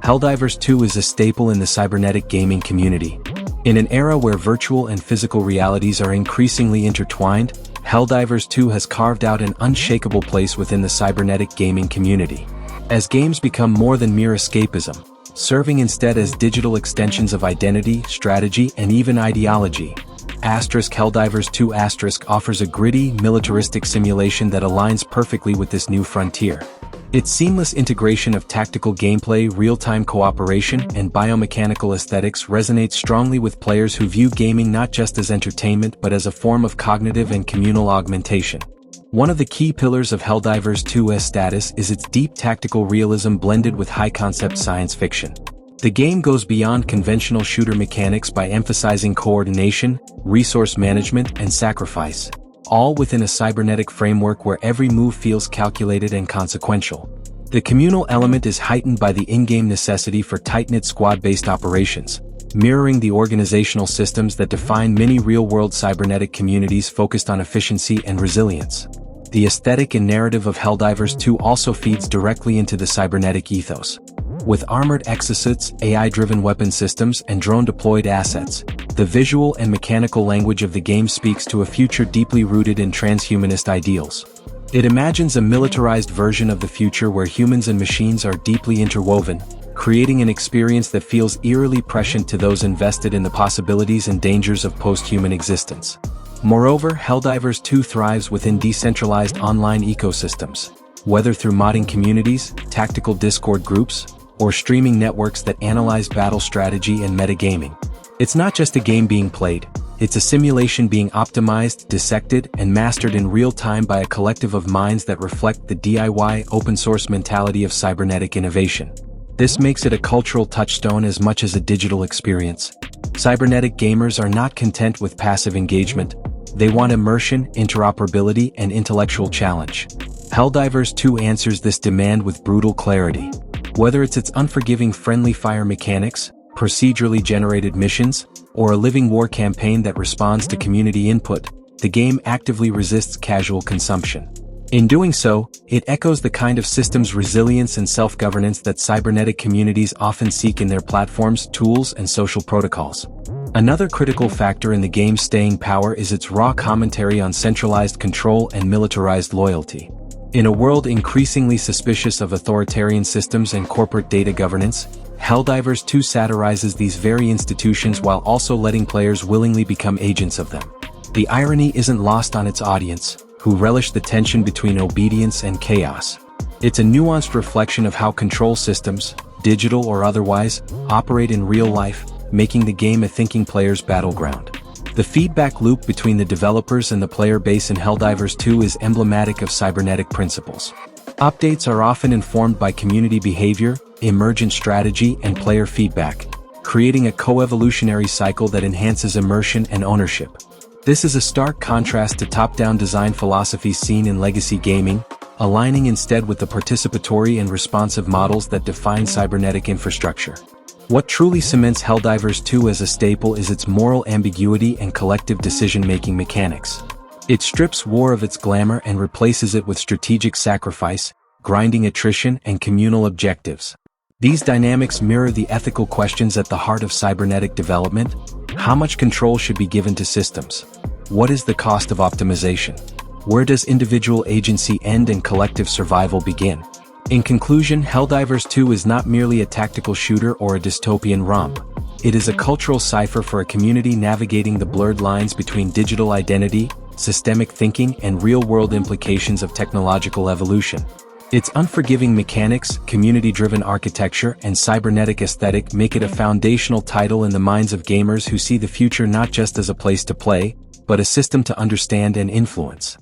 Helldivers 2 is a staple in the cybernetic gaming community. In an era where virtual and physical realities are increasingly intertwined, Helldivers 2 has carved out an unshakable place within the cybernetic gaming community. As games become more than mere escapism, serving instead as digital extensions of identity, strategy, and even ideology, Helldivers 2 offers a gritty, militaristic simulation that aligns perfectly with this new frontier. Its seamless integration of tactical gameplay, real-time cooperation, and biomechanical aesthetics resonates strongly with players who view gaming not just as entertainment but as a form of cognitive and communal augmentation. One of the key pillars of Helldivers 2's status is its deep tactical realism blended with high-concept science fiction. The game goes beyond conventional shooter mechanics by emphasizing coordination, resource management, and sacrifice, all within a cybernetic framework where every move feels calculated and consequential. The communal element is heightened by the in-game necessity for tight-knit squad-based operations, mirroring the organizational systems that define many real-world cybernetic communities focused on efficiency and resilience. The aesthetic and narrative of Helldivers 2 also feeds directly into the cybernetic ethos. With armored exosuits, AI-driven weapon systems, and drone-deployed assets, the visual and mechanical language of the game speaks to a future deeply rooted in transhumanist ideals. It imagines a militarized version of the future where humans and machines are deeply interwoven, creating an experience that feels eerily prescient to those invested in the possibilities and dangers of post-human existence. Moreover, Helldivers 2 thrives within decentralized online ecosystems, whether through modding communities, tactical Discord groups, or streaming networks that analyze battle strategy and metagaming. It's not just a game being played, it's a simulation being optimized, dissected, and mastered in real time by a collective of minds that reflect the DIY open-source mentality of cybernetic innovation. This makes it a cultural touchstone as much as a digital experience. Cybernetic gamers are not content with passive engagement. They want immersion, interoperability, and intellectual challenge. Helldivers 2 answers this demand with brutal clarity. Whether it's its unforgiving friendly fire mechanics, procedurally generated missions, or a living war campaign that responds to community input, the game actively resists casual consumption. In doing so, it echoes the kind of systems resilience and self-governance that cybernetic communities often seek in their platforms, tools, and social protocols. Another critical factor in the game's staying power is its raw commentary on centralized control and militarized loyalty. In a world increasingly suspicious of authoritarian systems and corporate data governance, Helldivers 2 satirizes these very institutions while also letting players willingly become agents of them. The irony isn't lost on its audience, who relish the tension between obedience and chaos. It's a nuanced reflection of how control systems, digital or otherwise, operate in real life, making the game a thinking player's battleground. The feedback loop between the developers and the player base in Helldivers 2 is emblematic of cybernetic principles. Updates are often informed by community behavior, emergent strategy, and player feedback, creating a co-evolutionary cycle that enhances immersion and ownership. This is a stark contrast to top-down design philosophies seen in legacy gaming, aligning instead with the participatory and responsive models that define cybernetic infrastructure. What truly cements Helldivers 2 as a staple is its moral ambiguity and collective decision-making mechanics. It strips war of its glamour and replaces it with strategic sacrifice, grinding attrition, and communal objectives. These dynamics mirror the ethical questions at the heart of cybernetic development. How much control should be given to systems? What is the cost of optimization? Where does individual agency end and collective survival begin? In conclusion, Helldivers 2 is not merely a tactical shooter or a dystopian romp. It is a cultural cipher for a community navigating the blurred lines between digital identity, systemic thinking, and real-world implications of technological evolution. Its unforgiving mechanics, community-driven architecture, and cybernetic aesthetic make it a foundational title in the minds of gamers who see the future not just as a place to play, but a system to understand and influence.